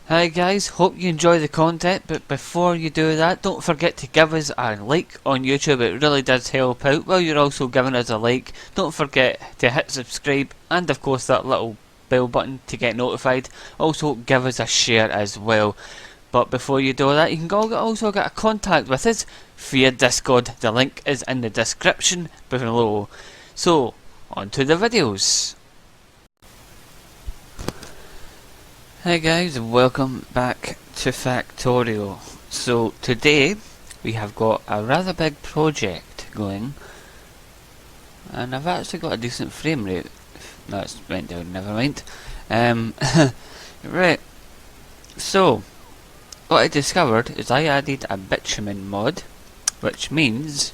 Hi guys, hope you enjoy the content, but before you do that, don't forget to give us a like on YouTube. It really does help out. While you're also giving us a like, don't forget to hit subscribe and of course that little bell button to get notified. Also give us a share as well. But before you do that, you can also get a contact with us via Discord. The link is in the description below. So, on to the videos. Hi guys, and welcome back to Factorio. So today we have got a rather big project going, and I've actually got a decent frame rate. No, it's went down, never mind. Right, so what I discovered is I added a bitumen mod, which means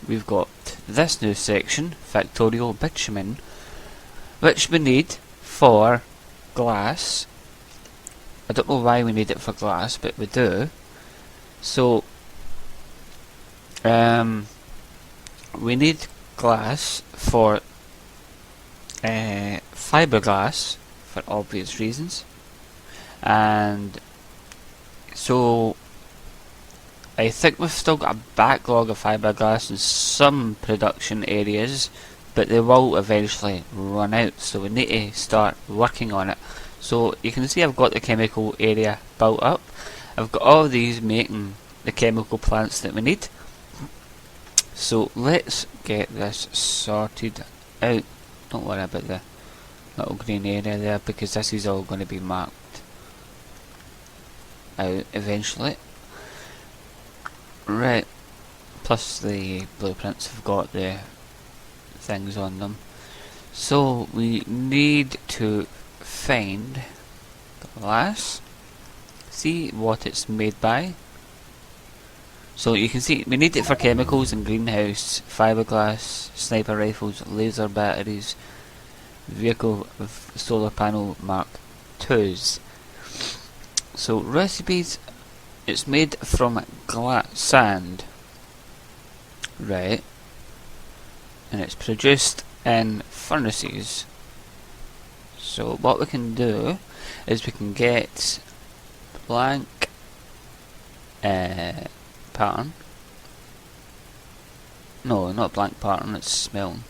we've got this new section, Factorio bitumen, which we need for glass. I don't know why we need it for glass, but we do. So, we need glass for fiberglass for obvious reasons, and so I think we've still got a backlog of fiberglass in some production areas, but they will eventually run out. So we need to start working on it. So you can see I've got the chemical area built up. I've got all these making the chemical plants that we need. So let's get this sorted out. Don't worry about the little green area there, because this is all going to be marked out eventually. Right, plus the blueprints have got the things on them. So we need to find glass, see what it's made by. So you can see we need it for chemicals and greenhouse, fiberglass, sniper rifles, laser batteries, vehicle of solar panel Mark IIs. So recipes, it's made from sand, right, and it's produced in furnaces. So what we can do is we can get blank pattern. No, not blank pattern, it's smelting.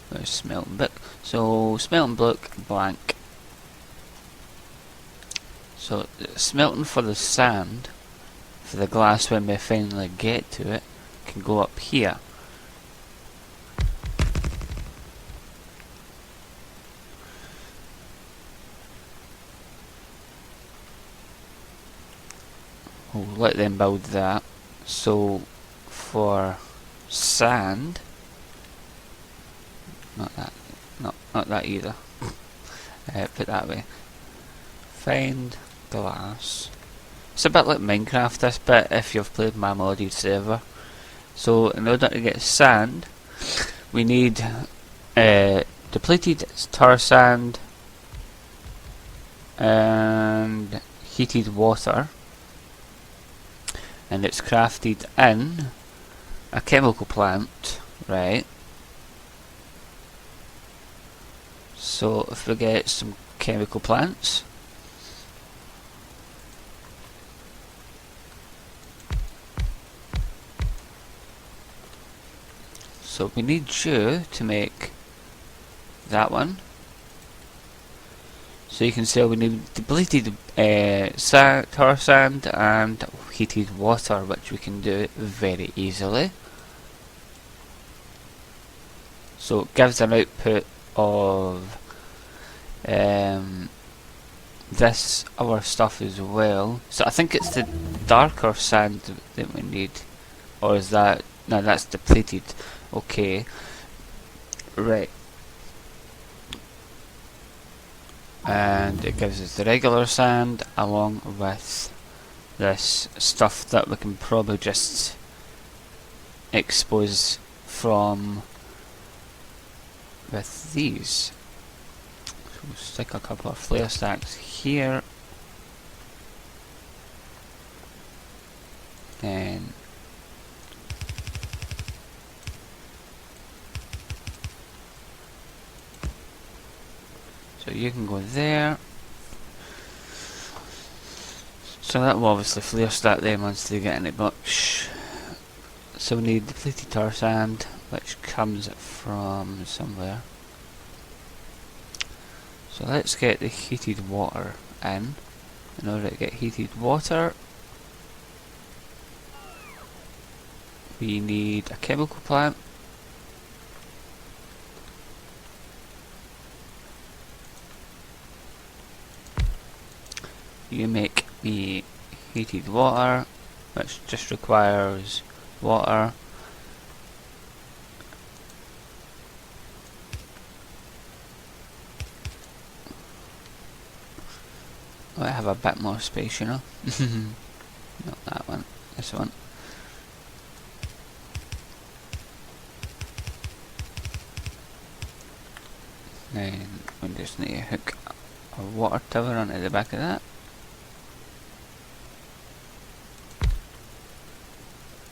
Where's smelting book? So smelting book blank. So smelting for the sand, for the glass when we finally get to it, can go up here. We'll let them build that. So for sand, not that either. Put that way. Find glass. It's a bit like Minecraft, this bit, if you've played my modded server. So in order to get sand, we need depleted tar sand and heated water, and it's crafted in a chemical plant, right? So if we get some chemical plants, so we need you to make that one. So you can see we need depleted tar sand and heated water, which we can do very easily. So it gives an output of this other stuff as well. So I think it's the darker sand that we need, or is that, no, that's depleted. Okay, right. And it gives us the regular sand along with this stuff that we can probably just expose from with these. So we'll stick a couple of flare stacks here, then So you can go there. So that will obviously flare start them once they get any much. So we need depleted tar sand, which comes from somewhere. So let's get the heated water in. In order to get heated water, we need a chemical plant. You make the heated water, which just requires water. I have a bit more space, you know. Not that one, this one. Then we just need to hook a water tower onto the back of that.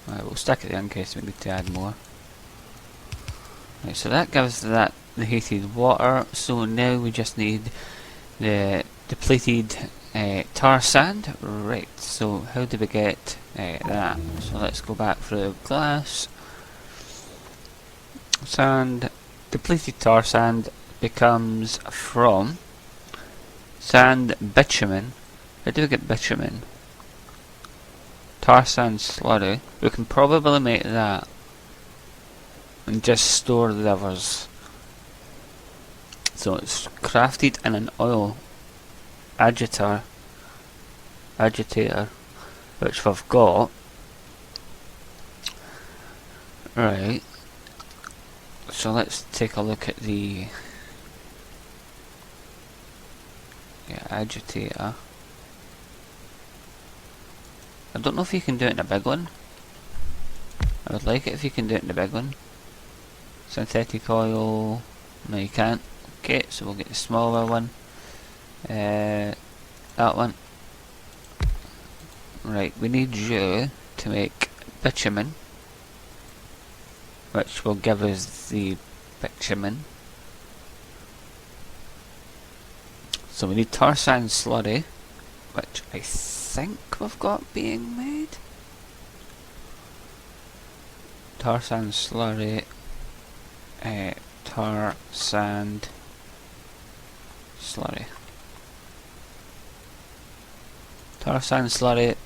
Right, we'll stick it there in case we need to add more. Right, so that gives that the heated water. So now we just need the depleted tar sand. Right, so how do we get that? So let's go back through glass. Sand, depleted tar sand becomes from sand bitumen. How do we get bitumen? Tar sand slurry. We can probably make that and just store the others. So it's crafted in an oil agitator, which we've got. Right. So let's take a look at the agitator. I don't know if you can do it in a big one. I would like it if you can do it in a big one. Synthetic oil. No, you can't. Okay, so we'll get the smaller one. That one. Right, we need you to make bitumen, which will give us the bitumen. So we need tar sand slurry, which I think we've got being made. Tar sand slurry, tar sand slurry. Tar sand slurry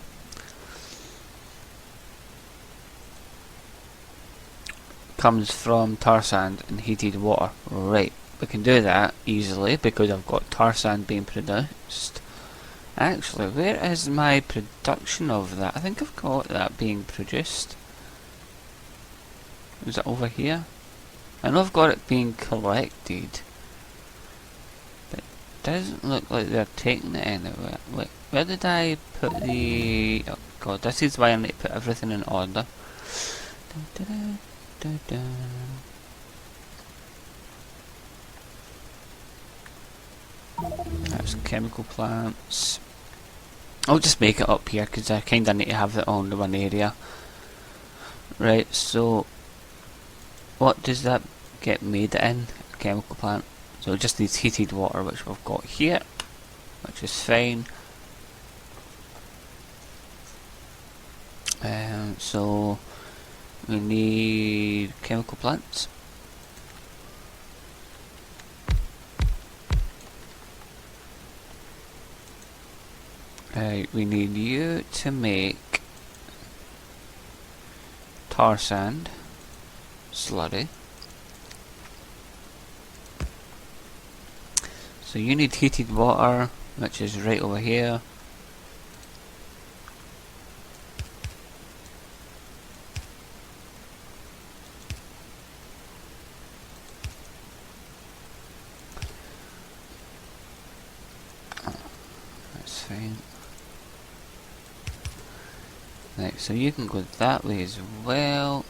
comes from tar sand and heated water. Right, we can do that easily because I've got tar sand being produced. Actually, where is my production of that? I think I've got that being produced. Is it over here? I know I've got it being collected, but it doesn't look like they're taking it anywhere. Wait, where did I put the... Oh god, this is why I need to put everything in order. That's chemical plants. I'll just make it up here because I kinda need to have it all in one area. Right, so what does that get made in? A chemical plant. So it just needs heated water, which we've got here, which is fine. So we need chemical plants. We need you to make tar sand slurry. So you need heated water, which is right over here. That's fine. Right, so you can go that way as well.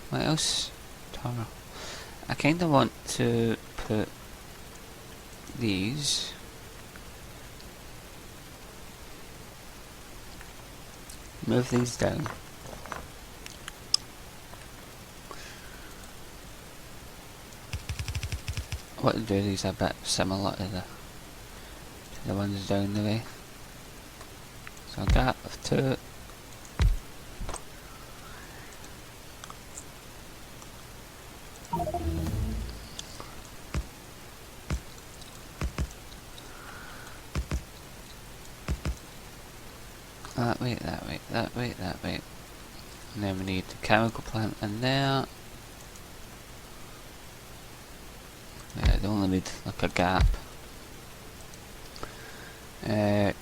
What else? Tar. I kinda want to put these. Move these down. what to do, these are a bit similar to the ones down the way. So a gap of 2. That way, that way, that way, that way. And then we need the chemical plant in there. Yeah, they only need like a gap.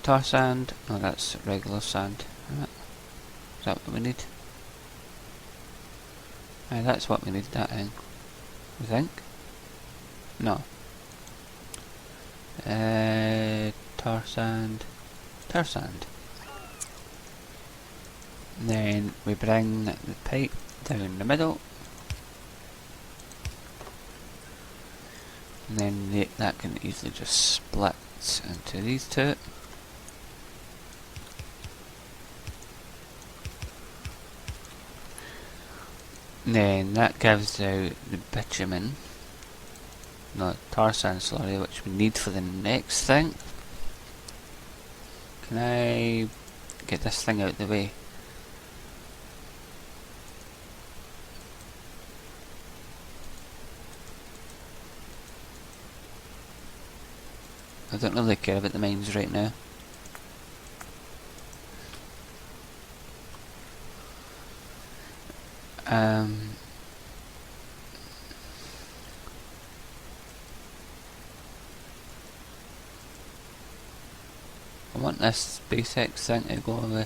Tar sand. No, that's regular sand. Is that what we need? That's what we need, that thing. I think. No. Tar sand. Tar sand. And then we bring the pipe down the middle. And then that can easily just split into these two. And then that gives out the bitumen, not tar sand slurry, which we need for the next thing. Can I get this thing out of the way? I don't really care about the mines right now. I want this SpaceX thing to go away.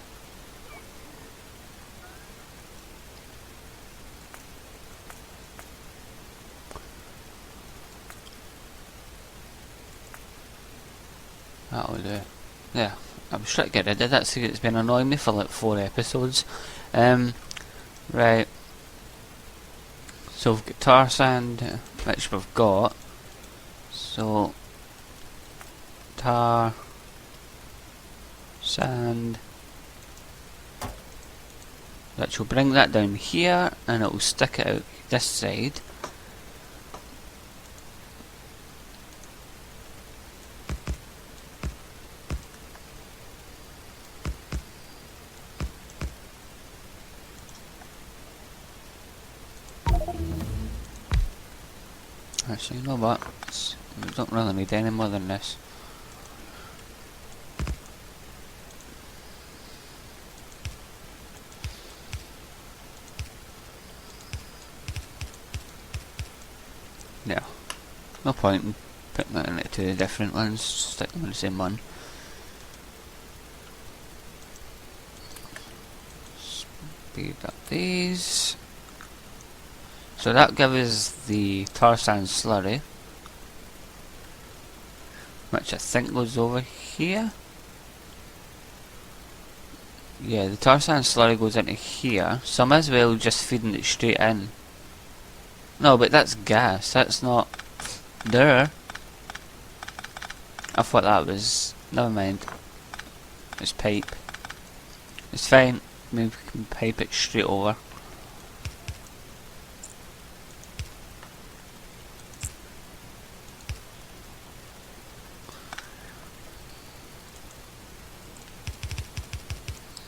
That'll do. Yeah, I'm just trying to get rid of that, so it's been annoying me for like 4 episodes. Right. So we've got tar sand, which we've got. So tar sand, which will bring that down here, and it will stick it out this side. Actually, you know what? We don't really need any more than this. Yeah, no point in putting that into 2 different ones, stick them in the same one. Speed up these. So that gives us the tar sand slurry, which I think goes over here. Yeah, the tar sand slurry goes into here, so I might as well just feeding it straight in. No, but that's gas, that's not there. I thought that was... never mind. It's pipe. It's fine, maybe we can pipe it straight over.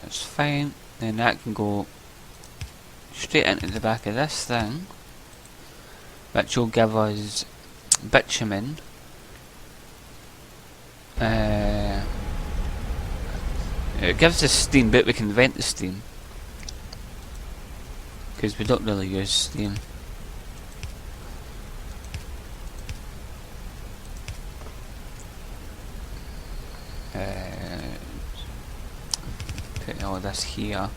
That's fine, then that can go straight into the back of this thing, which will give us bitumen. It gives us steam, but we can vent the steam, because we don't really use steam. Put all this here.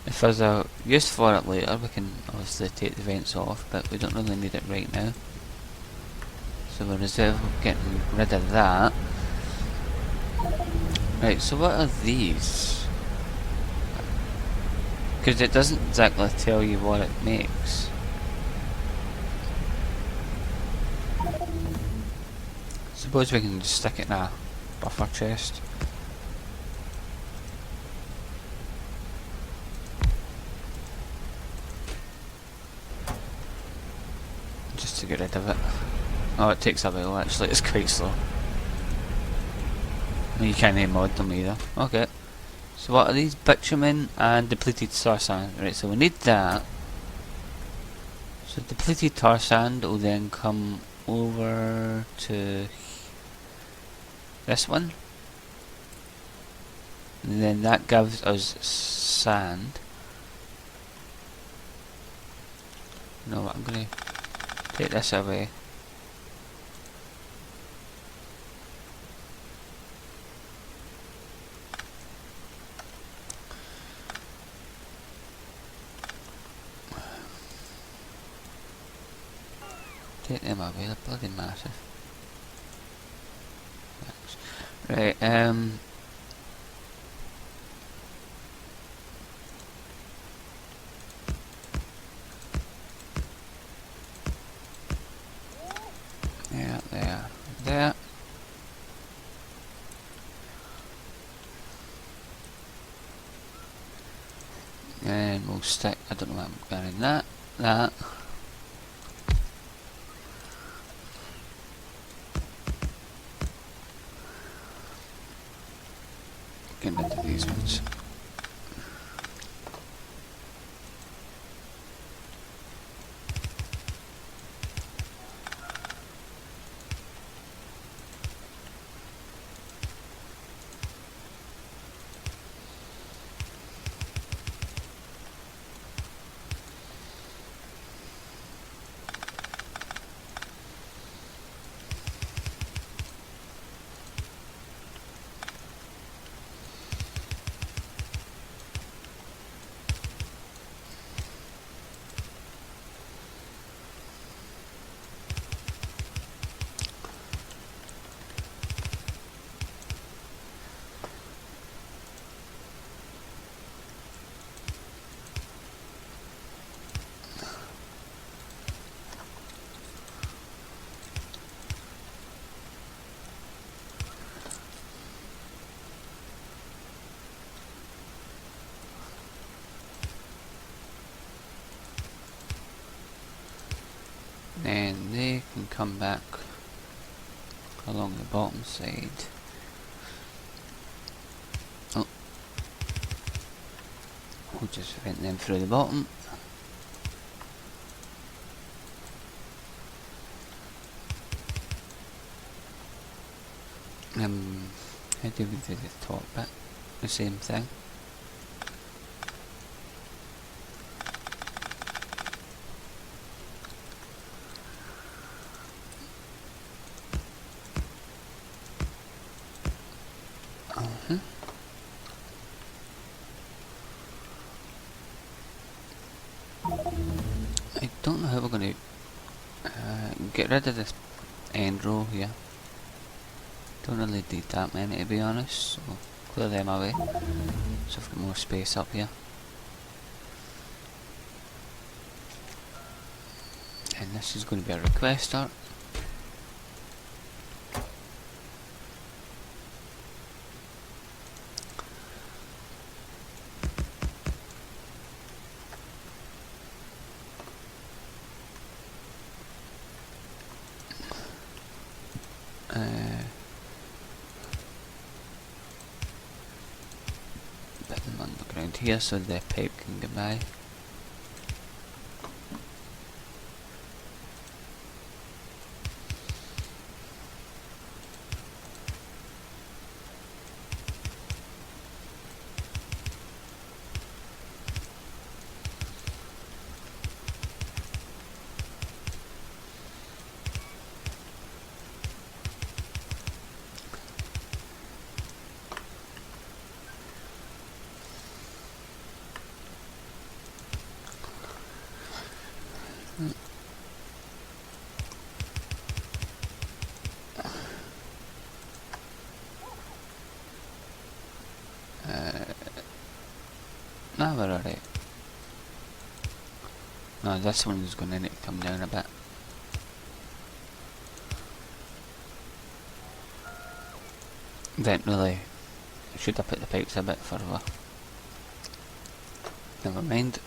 If there's a use for it later, we can obviously take the vents off, but we don't really need it right now. So we're getting rid of that. Right, so what are these? Because it doesn't exactly tell you what it makes. Suppose we can just stick it in a buffer chest. Just to get rid of it. Oh, it takes a while actually, it's quite slow. You can't mod them either. Okay. So what are these? Bitumen and depleted tar sand. Right, so we need that. So depleted tar sand will then come over to this one. And then that gives us sand. No, I'm gonna take this away. Take them away, they're bloody massive. Thanks. Right, yeah, there. And we'll stick, I don't know what I'm going in that. Get into these ones. Then they can come back along the bottom side. Oh, we'll just vent them through the bottom. How do we do the top bit? The same thing. I don't know how we're going to get rid of this end row here. Don't really need that many to be honest, so clear them away. So I've got more space up here. And this is going to be a requester. Put them underground here so the pipe can get by. No, we're alright. No, this one's going to need to come down a bit. Didn't really. I should have put the pipes a bit further. Never mind.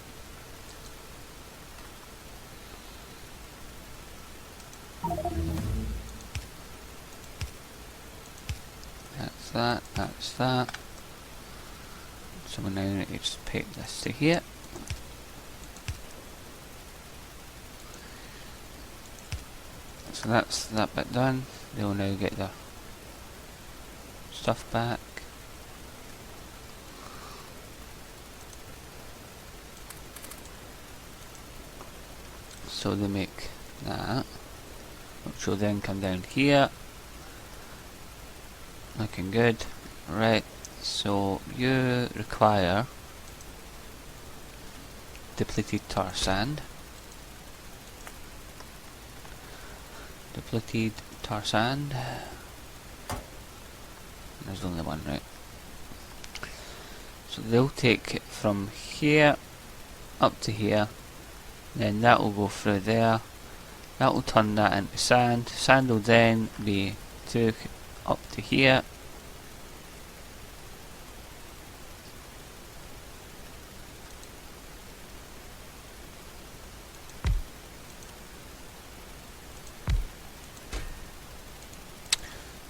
that, that's that. So we now need to just pick this to here. So that's that bit done. They'll now get their stuff back. So they make that, which will then come down here. Looking good. Right, so you require depleted tar sand. Depleted tar sand. There's only one, right? So they'll take it from here up to here. Then that will go through there. That will turn that into sand. Sand will then be took up to here.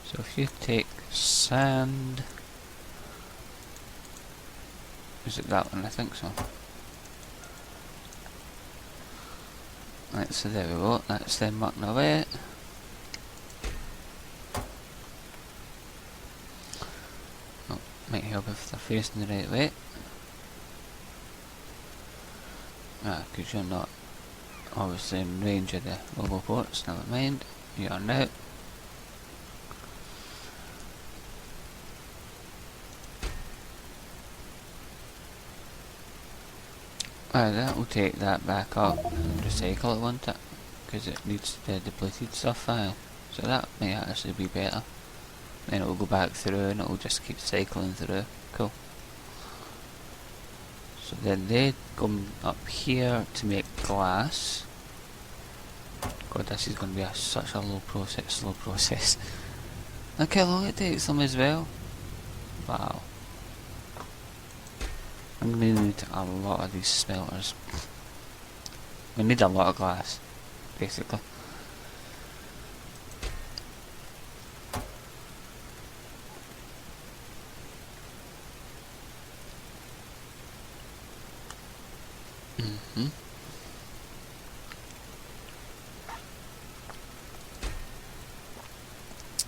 So if you take sand, is it that one? I think so. Right, so there we go, that's them marking away. Oh, might help if they're facing the right way. Ah, because you're not obviously in range of the mobile ports, never mind, you are now. That will take that back up and recycle it, won't it? Because it needs the depleted stuff, so that may actually be better. Then it will go back through and it will just keep cycling through. Cool. So then they come up here to make glass. God, this is going to be such a slow process. Look how long it takes them as well. Wow. I'm going to need a lot of these smelters. We need a lot of glass, basically.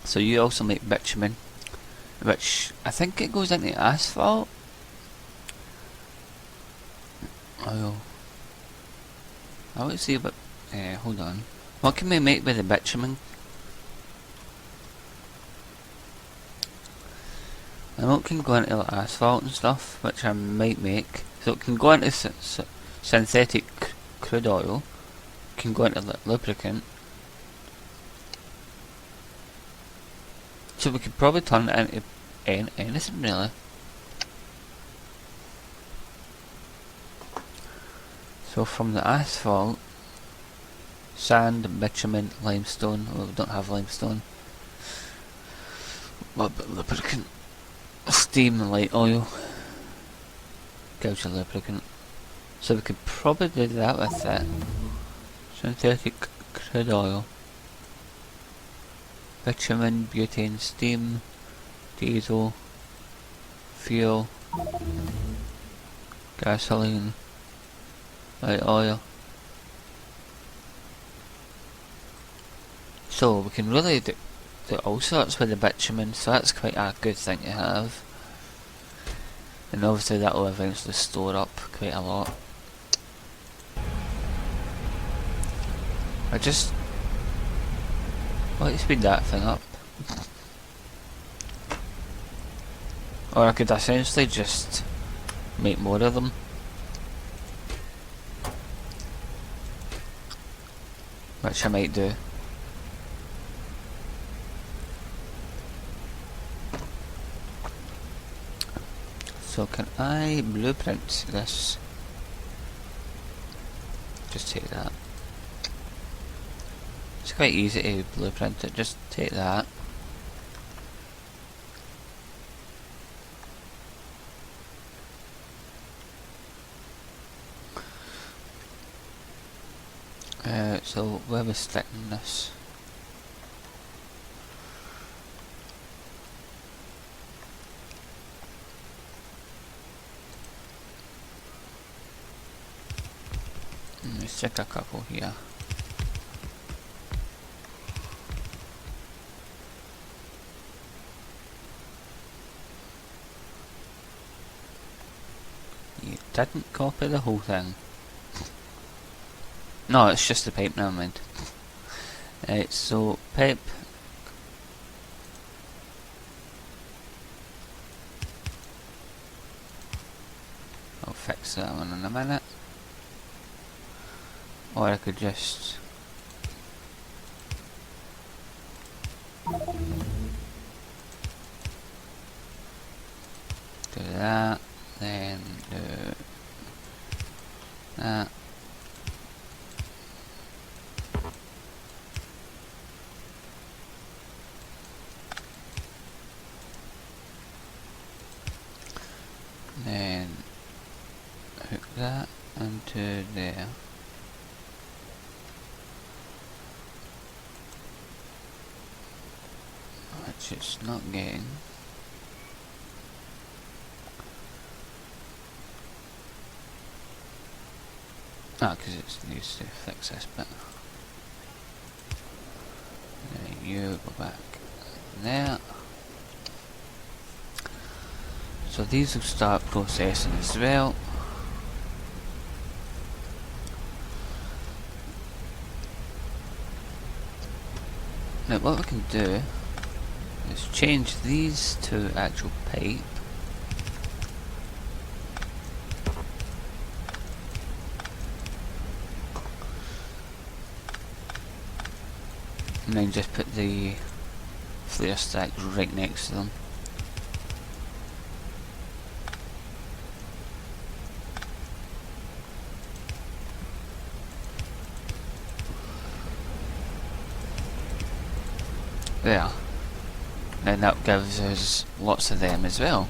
So you also make bitumen, which I think it goes into asphalt. Oh, I would see, but hold on. What can we make with the bitumen? I know it can go into like asphalt and stuff, which I might make. So it can go into synthetic crude oil. It can go into lubricant. So we could probably turn it into anything really. So from the asphalt, sand, bitumen, limestone. Well, we don't have limestone. What about lubricant? Steam, light oil. Gouge lubricant. So we could probably do that with it. Synthetic crude oil. Bitumen, butane, steam, diesel, fuel, gasoline, light oil. So we can really do all sorts with the bitumen, so that's quite a good thing to have. And obviously that will eventually store up quite a lot. I just want to speed that thing up. Or I could essentially just make more of them. Which I might do. So can I blueprint this? Just take that. It's quite easy to blueprint it, just take that. So where are we sticking this? Let's check a couple here. You didn't copy the whole thing. No, it's just the pipe, never mind. Right, so pipe. I'll fix that one in a minute. Or I could just do that, then do that. Then hook that into there. Which it's not getting. Ah, because it needs to fix this bit. Then you go back there. So these will start processing as well. Now what we can do is change these to actual pipe. And then just put the flare stacks right next to them. There. And that gives us lots of them as well,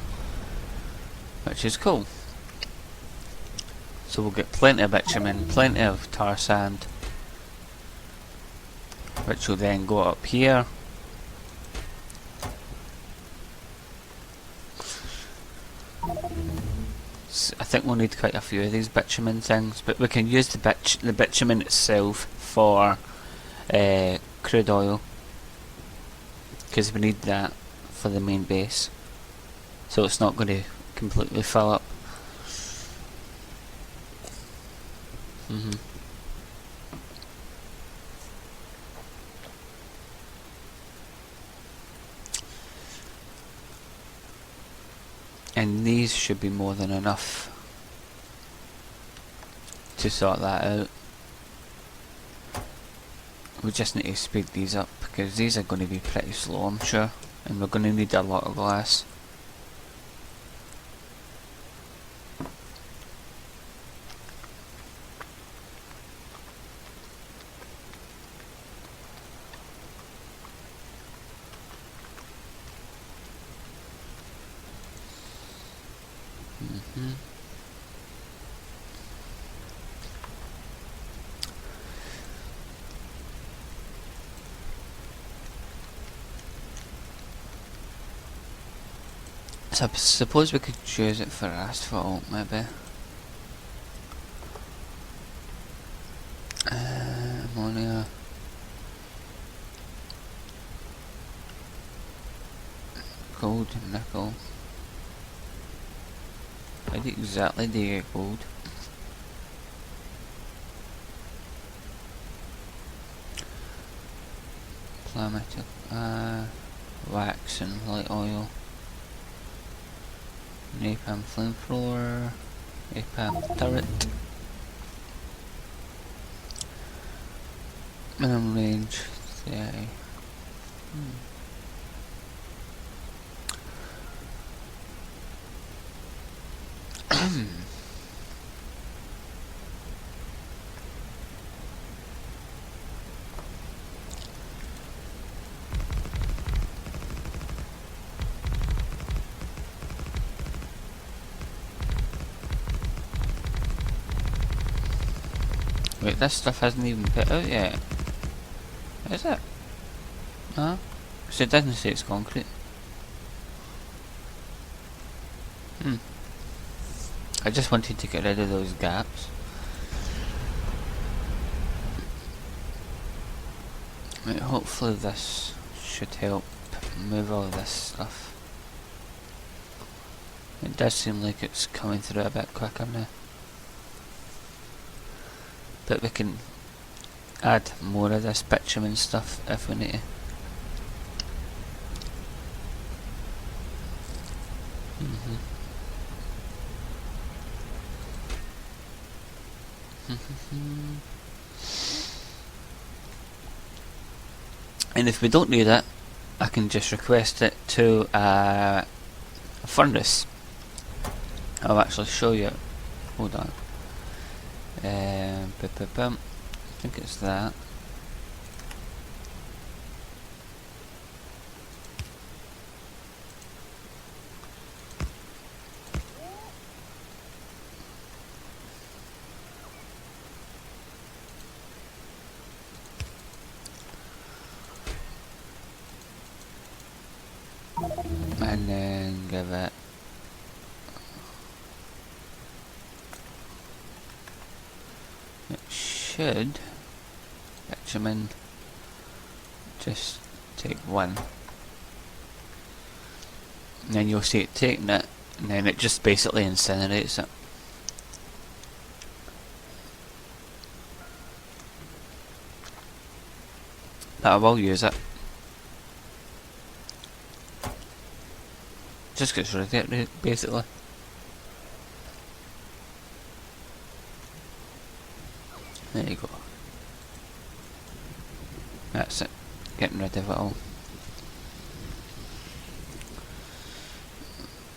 which is cool. So we'll get plenty of bitumen, plenty of tar sand, which will then go up here. I think we'll need quite a few of these bitumen things, but we can use the bitumen itself for crude oil, because we need that for the main base, so it's not going to completely fill up. And these should be more than enough to sort that out. We just need to speed these up because these are going to be pretty slow, I'm sure, and we're going to need a lot of glass. So I suppose we could use it for asphalt, maybe. Ammonia. Gold and nickel. How exactly do you get gold? Plummeted. Wax and light oil. Napalm flamethrower, napalm turret, minimum range 30. Wait, this stuff hasn't even put out yet. Is it? No? So it doesn't say it's concrete. I just wanted to get rid of those gaps. Right, hopefully this should help move all this stuff. It does seem like it's coming through a bit quicker now. But we can add more of this bitumen stuff if we need to. And if we don't need it, I can just request it to a furnace. I'll actually show you. Hold on. I think it's that. And then give it should bitumen just take one, and then you'll see it taking it, and then it just basically incinerates it. But I will use it. Just gets rid of it, basically. There you go. That's it. Getting rid of it all.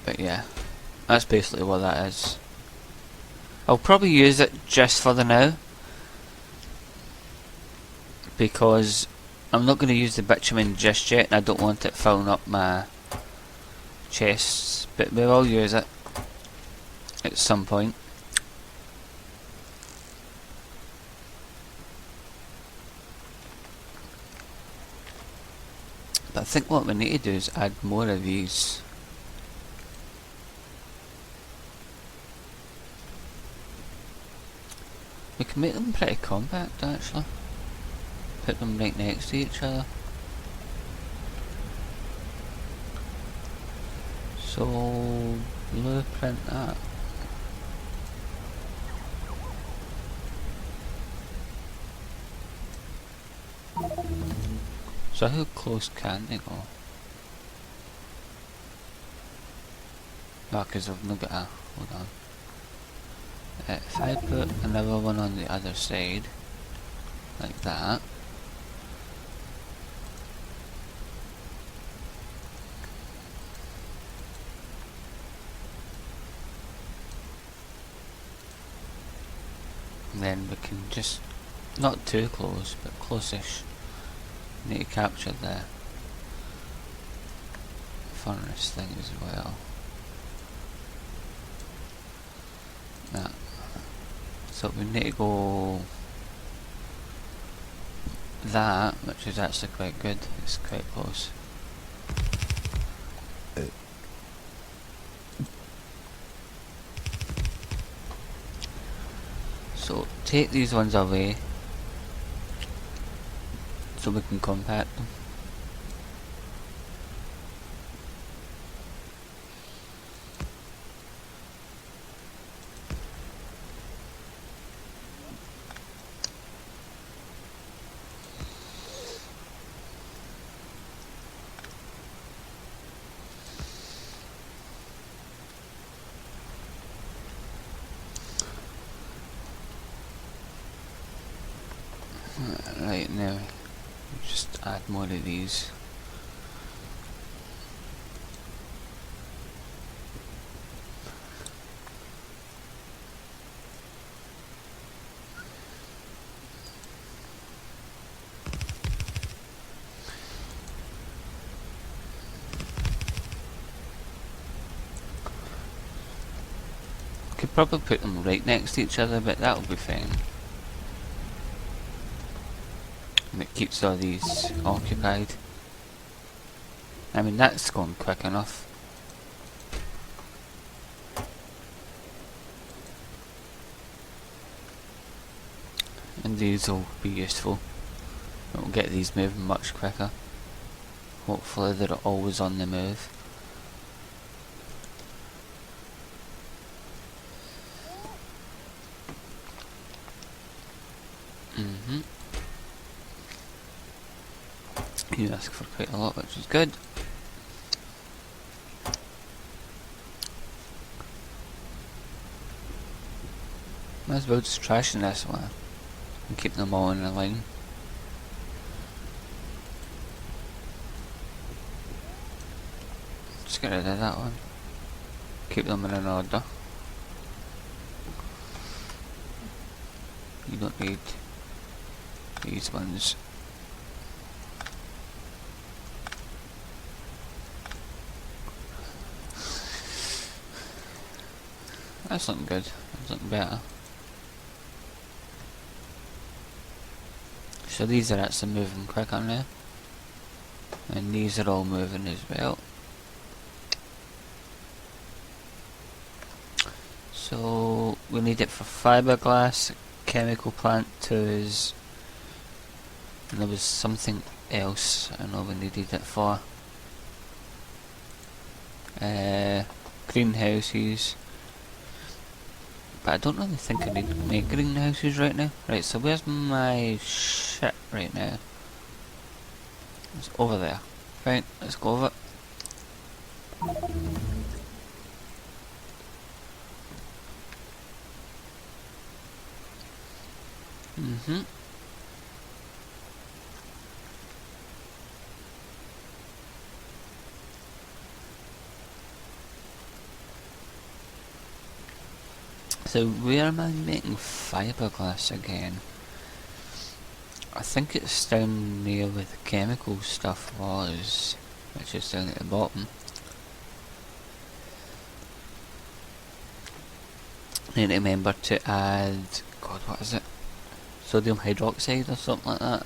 But yeah, that's basically what that is. I'll probably use it just for the now, because I'm not going to use the bitumen just yet, and I don't want it filling up my chests, but we will use it at some point. But I think what we need to do is add more of these. We can make them pretty compact actually. Put them right next to each other. So blueprint that. So how close can they go? Because I've not got a, hold on. If I put another one on the other side, like that. Then we can just, not too close, but close-ish. Need to capture the furnace thing as well. That. So we need to go that, which is actually quite good. It's quite close. So take these ones away so we can compact them. Right, now just add more of these. Could probably put them right next to each other, but that'll be fine. And it keeps all these occupied. I mean, that's gone quick enough. And these will be useful It'll get these moving much quicker. Hopefully they're always on the move. You ask for quite a lot, which is good. Might as well just trashing this one and keep them all in a line. Just get rid of that one. Keep them in an order. You don't need these ones. That's looking good. That's looking better. So these are actually moving quicker now. And these are all moving as well. So we need it for fiberglass, chemical plant tools, and there was something else I know we needed it for. Greenhouses. But I don't really think I need to make greenhouses right now. Right, so where's my shit right now? It's over there. Right, let's go over it. So where am I making fiberglass again? I think it's down near where the chemical stuff was, which is down at the bottom. Need to remember to add, God, what is it? Sodium hydroxide or something like that.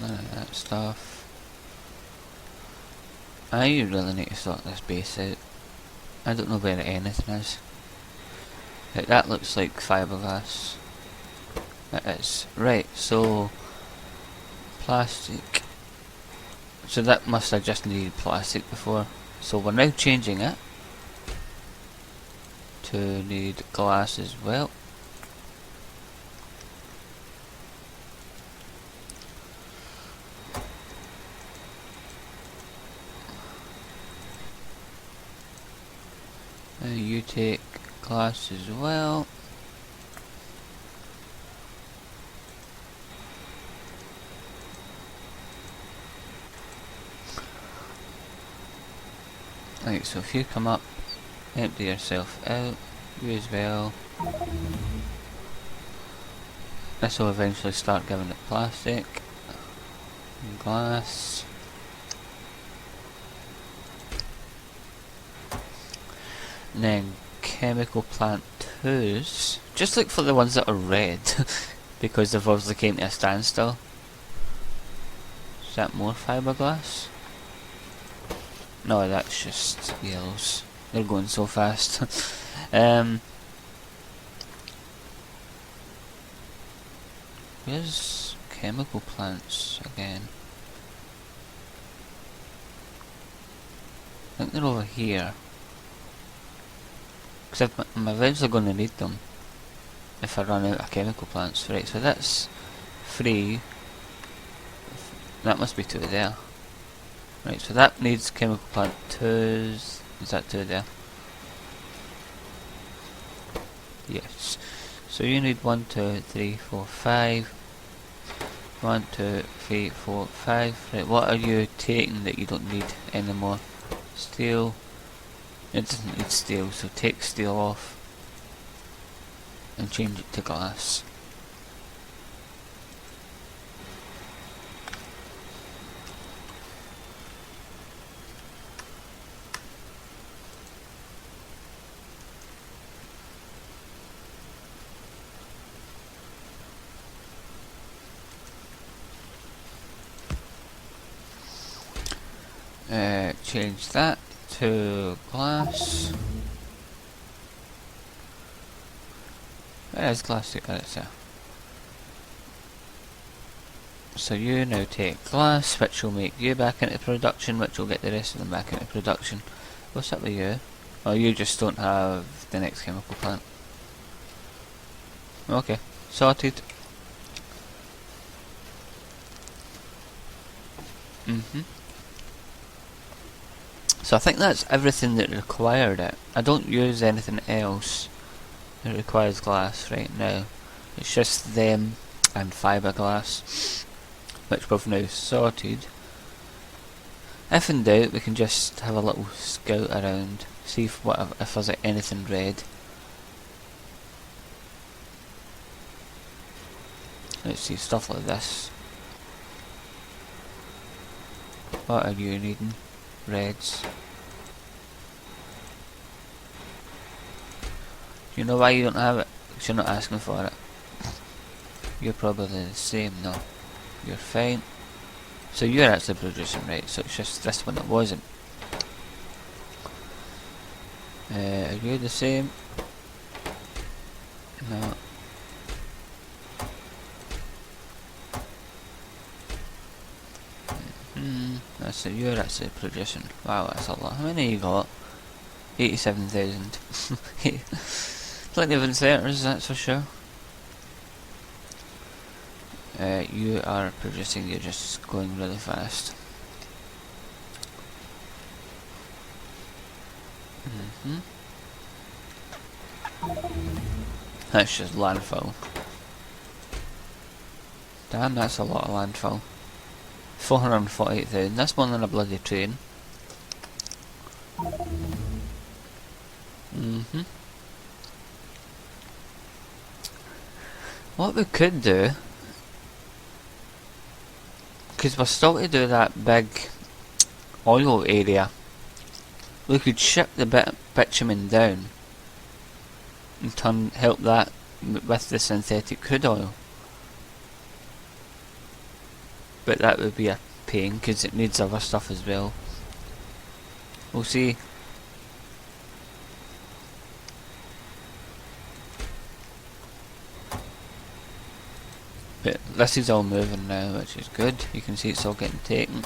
None of that stuff. I really need to sort this base out. I don't know where anything is. Right, that looks like fiberglass. It is. Right, so plastic. So that must have just needed plastic before. So we're now changing it to need glass as well. Now you take glass as well. Right, so if you come up, empty yourself out, you as well. This will eventually start giving it plastic and glass. And then chemical plant 2s. Just look for the ones that are red because they've obviously came to a standstill. Is that more fiberglass? No, that's just yellows. They're going so fast. Where's chemical plants again? I think they're over here. Because I'm eventually going to need them if I run out of chemical plants. Right, so that's 3. That must be 2 there. Right, so that needs chemical plant 2s. Is that 2 there? Yes. So you need 1, 2, 3, 4, 5. 1, 2, 3, 4, 5. Right, what are you taking that you don't need anymore? Steel. It doesn't need steel, so take steel off and change it to glass. Change that to glass. Where is glass? There it's there. So you now take glass, which will make you back into production, which will get the rest of them back into production. What's up with you? Oh, you just don't have the next chemical plant. Okay, sorted. So I think that's everything that required it. I don't use anything else that requires glass right now. It's just them and fiberglass, which we've now sorted. If in doubt, we can just have a little scout around, see if there's anything red. Let's see, stuff like this. What are you needing? Reds. You know why you don't have it? Because you're not asking for it. You're probably the same, no. You're fine. So you're actually producing right, so it's just this one that wasn't. Are you the same? No. That's it, you're actually producing. Wow, that's a lot. How many you got? 87,000. Plenty of inserters, that's for sure. You are producing, you're just going really fast. That's just landfill. Damn, that's a lot of landfill. 448,000, that's more than a bloody train. What we could do, because we're still to do that big oil area, we could ship the bitumen down and help that with the synthetic crude oil. But that would be a pain because it needs other stuff as well. We'll see. But this is all moving now, which is good. You can see it's all getting taken.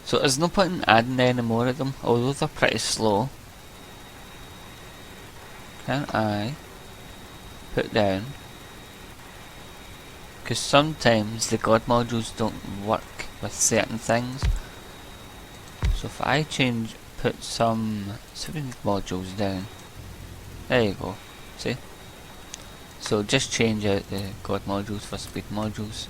So there's no point in adding any more of them, although they're pretty slow. Can I put down? Because sometimes the god modules don't work with certain things. So if I put some speed modules down. There you go. See? So just change out the god modules for speed modules.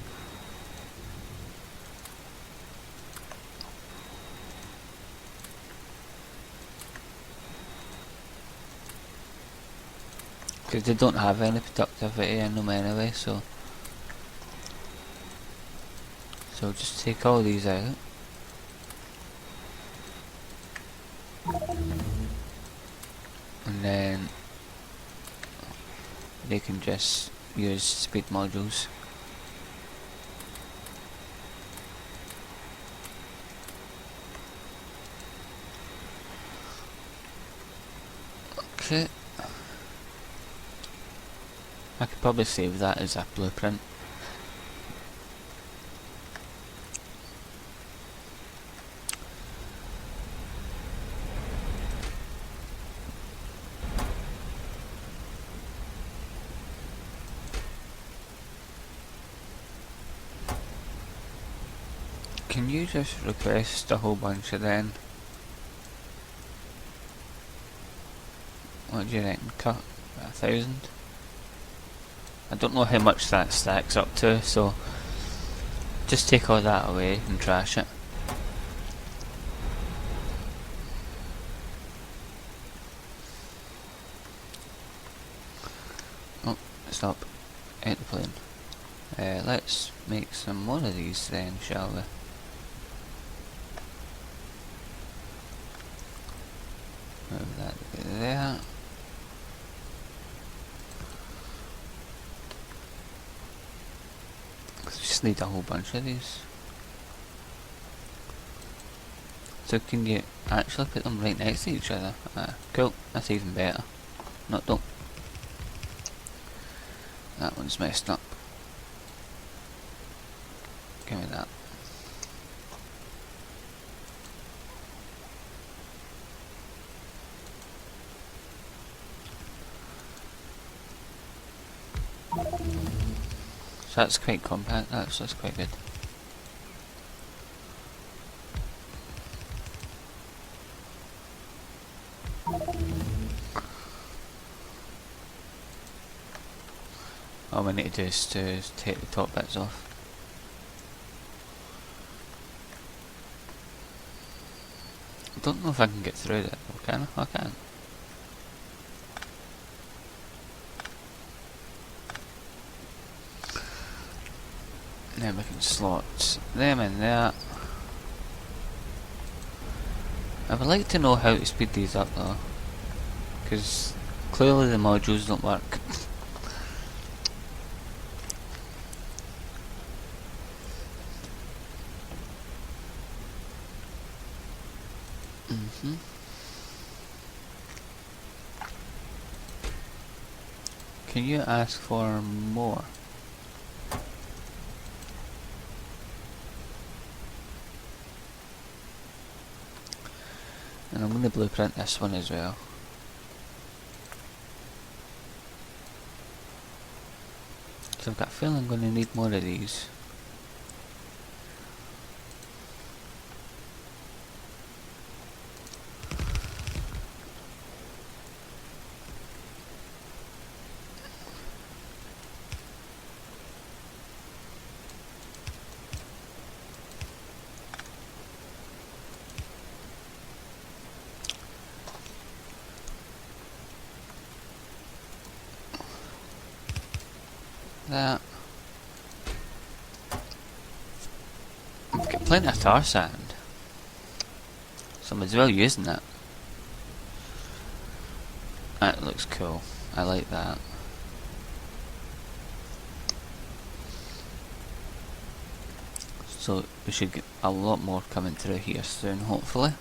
Because they don't have any productivity in them anyway, so just take all these out. And then they can just use speed modules. Okay. I could probably save that as a blueprint. Can you just request a whole bunch of then? What do you reckon? Cut 1,000? I don't know how much that stacks up to, so just take all that away and trash it. Oh, stop. Out the plane. Let's make some more of these then, shall we? Move that there. Just need a whole bunch of these. So can you actually put them right next to each other? Cool, that's even better. Not don't. That one's messed up. Give me that. So that's quite compact, that's quite good. All we need to do is to take the top bits off. I don't know if I can get through that though, can I? I can. Then we can slot them in there. I would like to know how to speed these up though, because clearly the modules don't work. Can you ask for more? And I'm going to blueprint this one as well. So I've got a feeling I'm going to need more of these. That. I've got plenty of tar sand, so I might as well using that. That looks cool. I like that. So we should get a lot more coming through here soon, hopefully.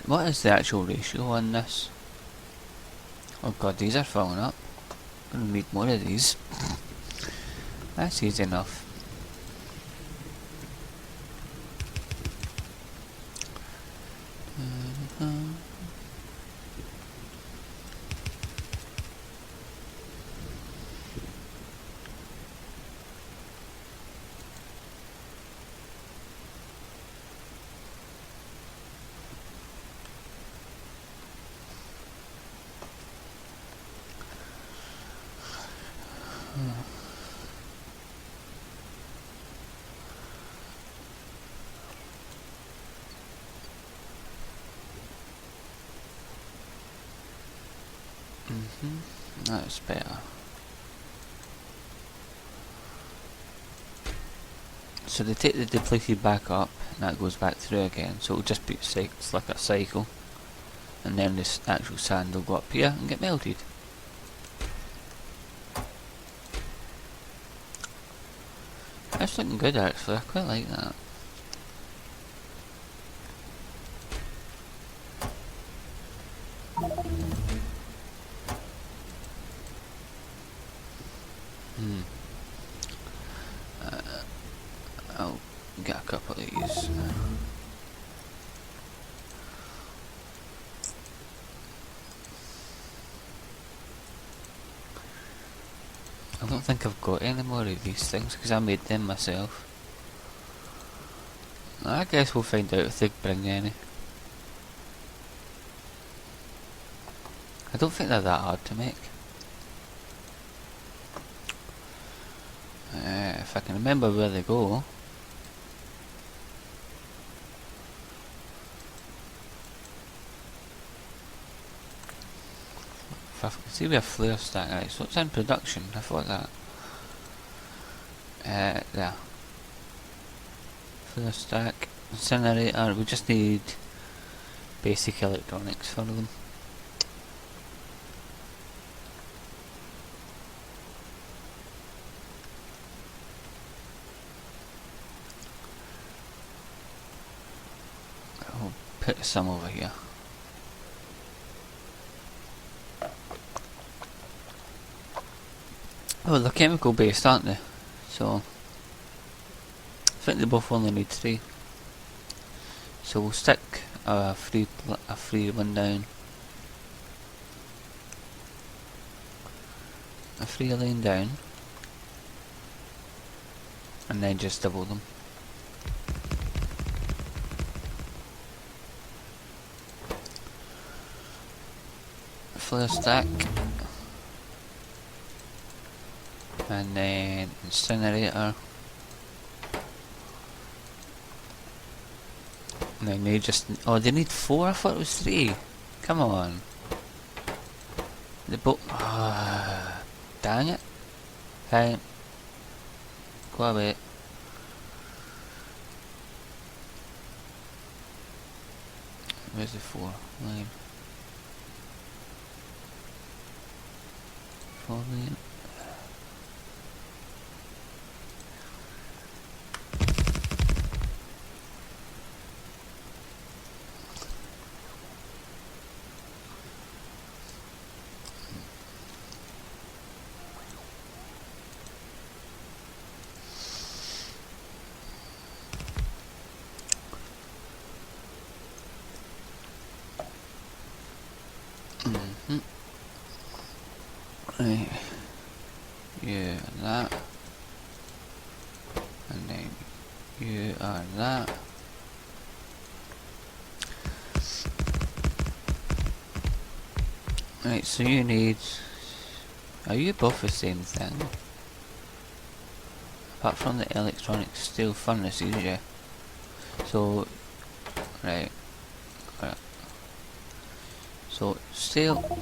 What is the actual ratio on this? Oh god, these are filling up. I'm gonna need more of these. That's easy enough. That's better. So they take the depleted back up, and that goes back through again. So it'll just be it's like a cycle, and then this actual sand will go up here and get melted. That's looking good actually. I quite like that. I'll get a couple of these. I don't think I've got any more of these things because I made them myself. I guess we'll find out if they bring any. I don't think they're that hard to make. If I can remember where they go. If I can see where flare stack is, so it's in production, I thought that. There. Flare stack, incinerator, we just need basic electronics for them. some over here. Oh, they're chemical based, aren't they? So I think they both only need 3. So we'll stick a free one down, a free lane down, and then just double them. Flare stack, and then incinerator, and then they just, oh, they need 4? I thought it was 3. Come on. The boat, dang it. Fine. Go away. Where's the 4 line? 4 line. Right. You are that. And then you are that. Right, so you need... Are you both the same thing? Apart from the electronic steel furnaces, yeah. So... Right. So, steel...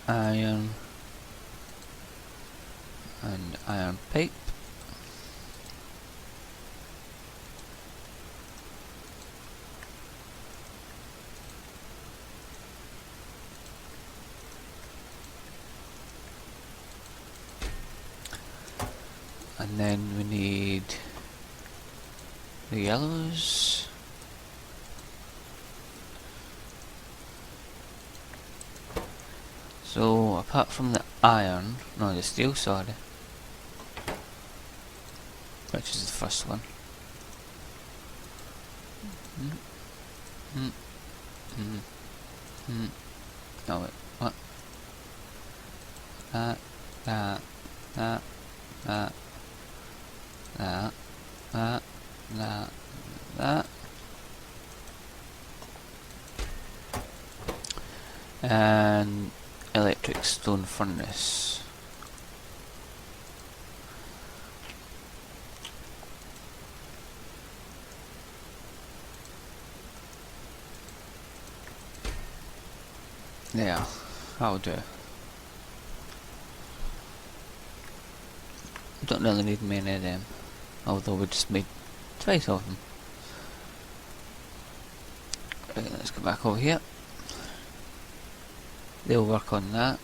Iron... and iron pipe. And then we need the yellows. So apart from the iron, no, the steel, sorry, which is the first one. Oh wait, what? That. And electric stone furnace. Yeah, that'll do. Don't really need many of them, although we just made twice of them. Right, let's go back over here. They'll work on that.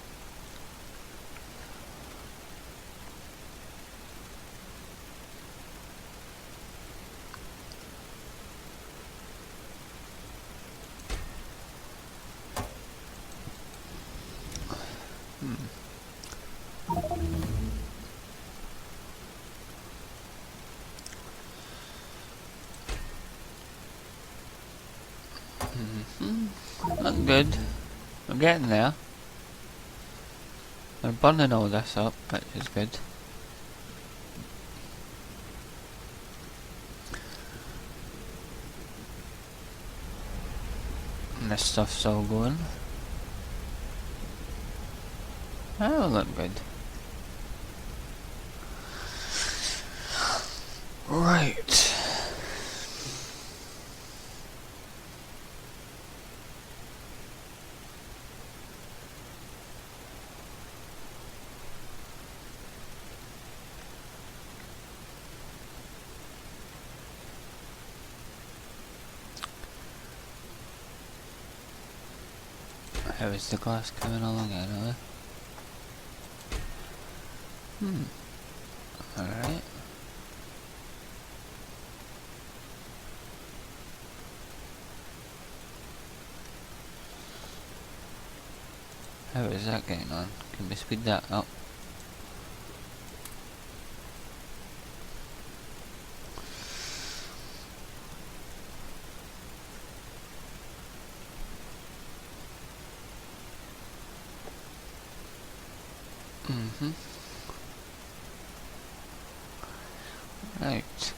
Not good. We're getting there. We're burning all this up, which is good. And this stuff's all going. That'll look good. Right. How is the glass coming along anyway? Alright. How is that getting on? Can we speed that up? Right.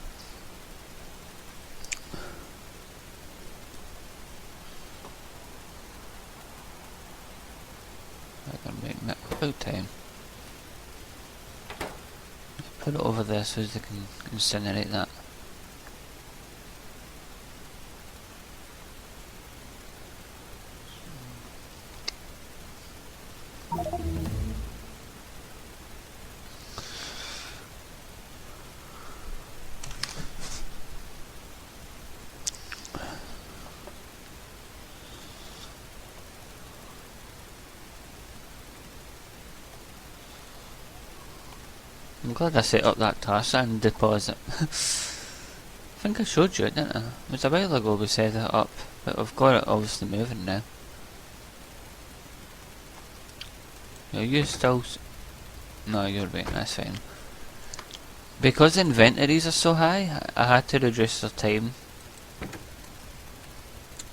I can make that about time. Put it over there so they can incinerate that. I'm glad I set up that tar sand deposit. I think I showed you it, didn't I? It was a while ago we set it up, but I've got it obviously moving now. Are you still... No, you're waiting, that's fine. Because inventories are so high, I had to reduce their time.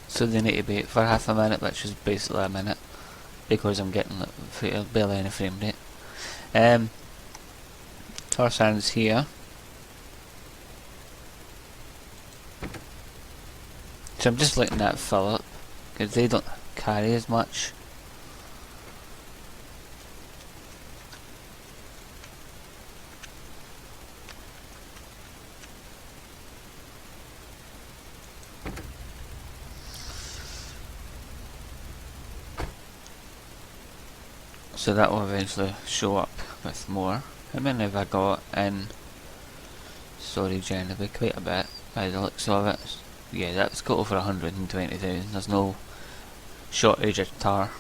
So they need to be for half a minute, which is basically a minute. Because I'm getting like, barely any frame rate. Tar sands here. So I'm just letting that fill up, because they don't carry as much. So that will eventually show up with more. How many have I got in storage anyway? Quite a bit by the looks of it. Yeah, that's got over 120,000. There's no shortage of tar.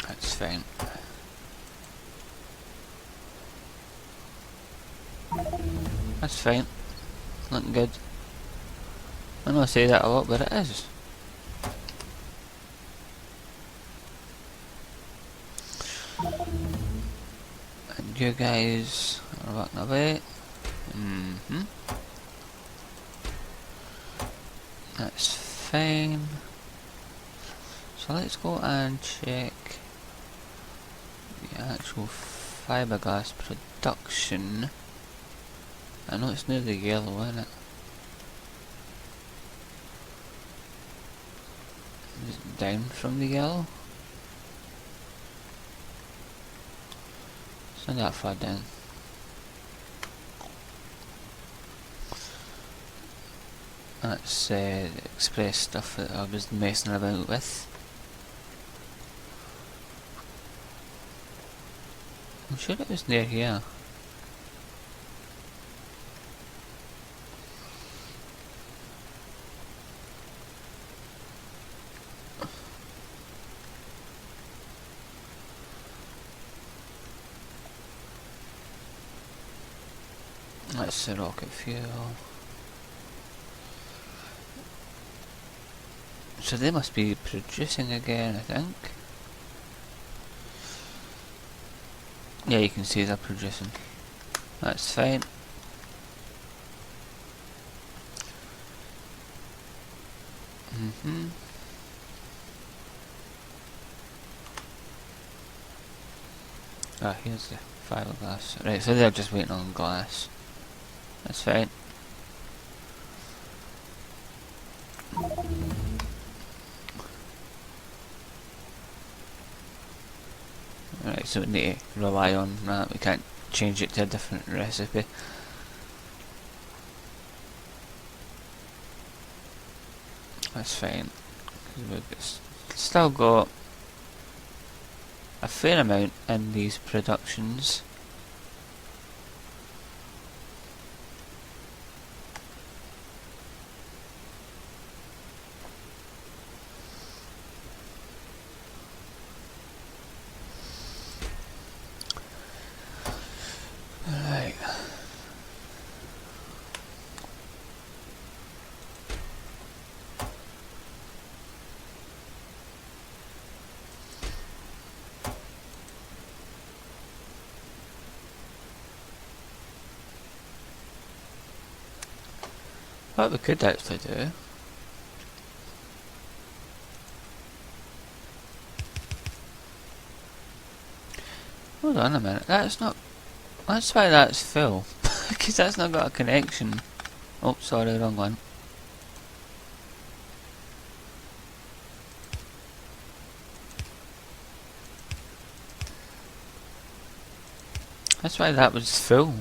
That's fine. That's fine. Looking good. I know I say that a lot, but it is. And you guys are walking away. That's fine. So let's go and check the actual fiberglass production. I know it's near the yellow, isn't it? Is it down from the yellow? It's not that far down. That's the express stuff that I was messing about with. I'm sure it was near here. That's the rocket fuel. So they must be producing again, I think. Yeah, you can see they're producing. That's fine. Ah, here's the fiberglass. Right, so they're just waiting on glass. That's fine. Right, so we need to rely on that. We can't change it to a different recipe. That's fine. We've still got a fair amount in these productions. Right. What we could actually do. Hold on a minute, that's not... That's why that's full. Because that's not got a connection. Oh, sorry, wrong one. That's why that was full.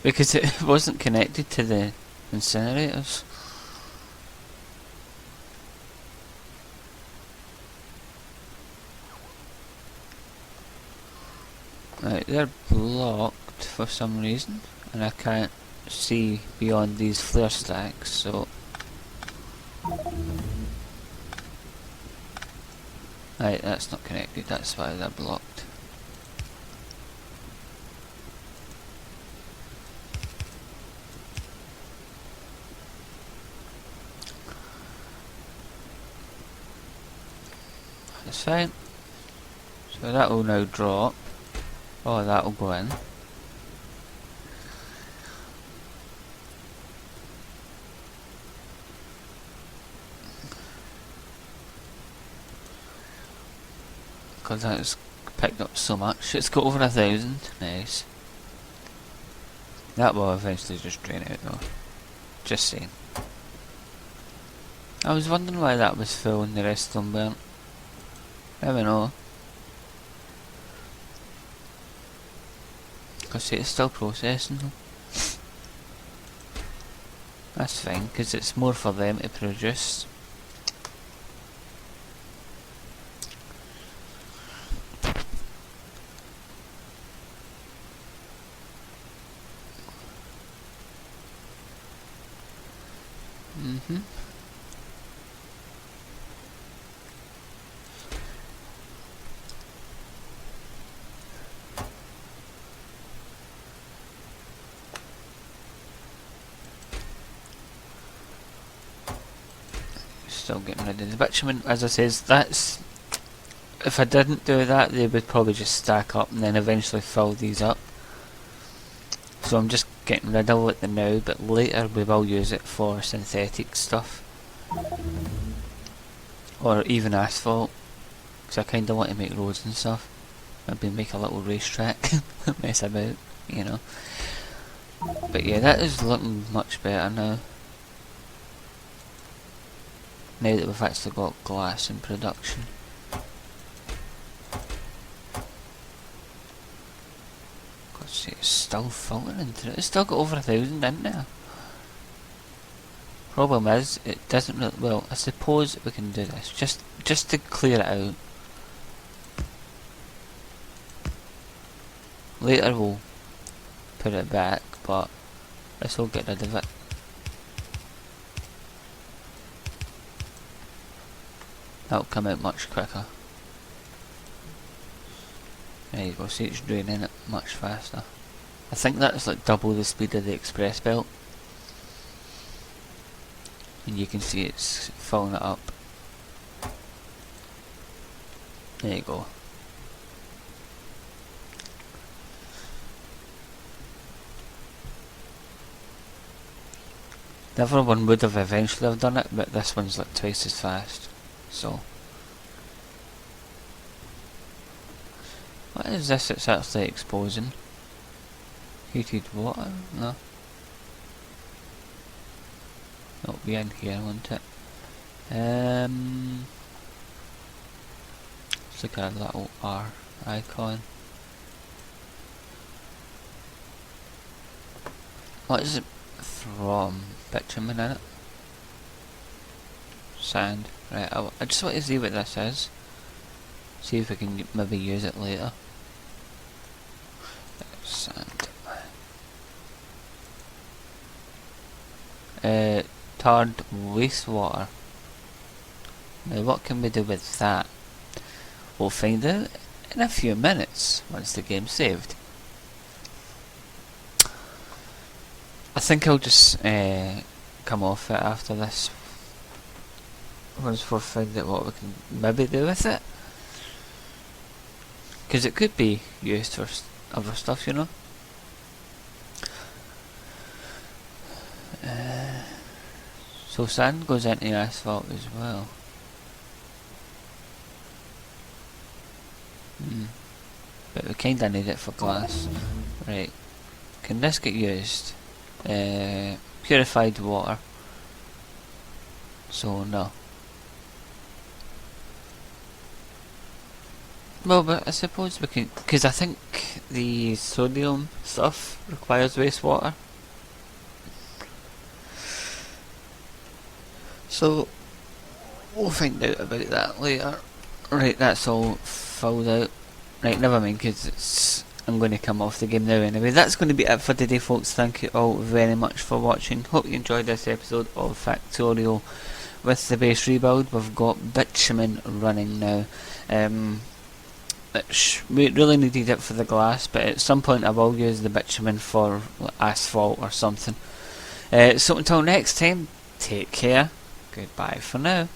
Because it wasn't connected to the incinerators. Right, they're blocked for some reason, and I can't see beyond these flare stacks, so... Right, that's not connected, that's why they're blocked. That's fine. So that will now drop. Oh, that will go in. Because that's picked up so much. It's got over 1,000. Nice. That will eventually just drain out though. Just saying. I was wondering why that was full and the rest of them weren't. Never know. Because see, it's still processing them. That's fine, because it's more for them to produce. Still getting rid of the bitumen. As I says, that's... If I didn't do that, they would probably just stack up and then eventually fill these up. So I'm just getting rid of it now, but later we will use it for synthetic stuff. Or even asphalt. Because I kind of want to make roads and stuff. Maybe make a little racetrack. Mess about, you know. But yeah, that is looking much better now. Now that we've actually got glass in production. God, see, it's still filtering through. It's still got over 1,000 in there. Problem is, it doesn't really... Well, I suppose we can do this. Just to clear it out. Later we'll put it back, but this will get rid of it. That'll come out much quicker. There you go, see it's draining it much faster. I think that's like double the speed of the express belt. And you can see it's filling it up. There you go. The other one would have eventually have done it, but this one's like twice as fast. So, what is this it's actually exposing? Heated water? No. It'll be in here, won't it? Let's look at a little R icon. What is it from? Bitumen in it? Sand. Right, I just want to see what this is. See if we can maybe use it later. Sand. Tarred wastewater. Now what can we do with that? We'll find out in a few minutes once the game's saved. I think I'll just come off it after this. Once we've found out what we can maybe do with it. Because it could be used for other stuff, you know. So sand goes into asphalt as well. But we kinda need it for glass. Right. Can this get used? Purified water. So no. Well, but I suppose we can, because I think the sodium stuff requires wastewater. So we'll find out about that later. Right, that's all filled out. Right, never mind, because I'm going to come off the game now anyway. That's going to be it for today, folks. Thank you all very much for watching. Hope you enjoyed this episode of Factorio with the base rebuild. We've got Bitumen running now. We really needed it for the glass, but at some point I will use the bitumen for asphalt or something. So until next time, take care. Goodbye for now.